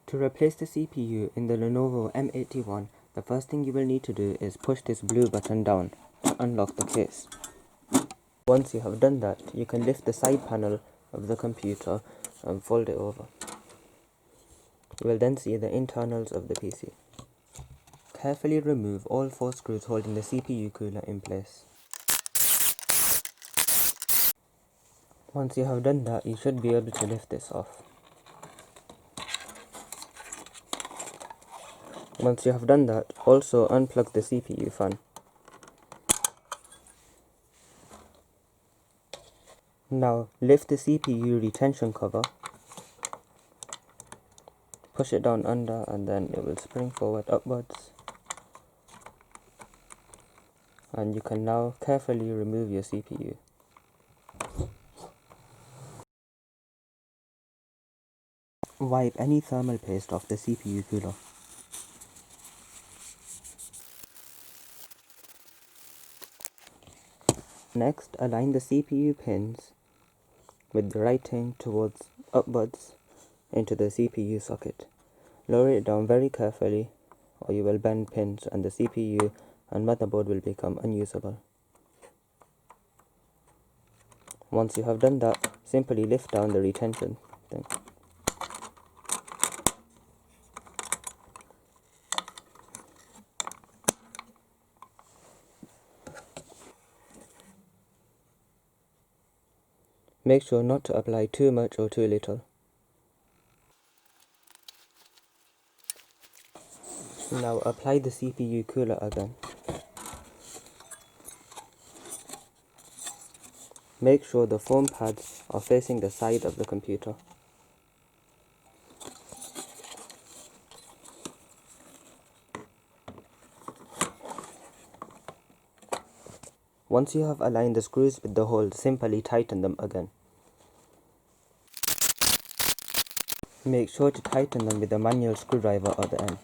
To replace the CPU in the Lenovo M81, the first thing you will need to do is push this blue button down to unlock the case. Once you have done that, you can lift the side panel of the computer and fold it over. You will then see the internals of the PC. Carefully remove all 4 screws holding the CPU cooler in place. Once you have done that, you should be able to lift this off. Once you have done that, also unplug the CPU fan. Now lift the CPU retention cover, push it down under, and then it will spring forward upwards. And you can now carefully remove your CPU. Wipe any thermal paste off the CPU cooler. Next, align the CPU pins with the writing towards upwards into the CPU socket. Lower it down very carefully or you will bend pins and the CPU and motherboard will become unusable. Once you have done that, simply lift down the retention thing. Make sure not to apply too much or too little. Now apply the CPU cooler again. Make sure the foam pads are facing the side of the computer. Once you have aligned the screws with the holes, simply tighten them again. Make sure to tighten them with a manual screwdriver at the end.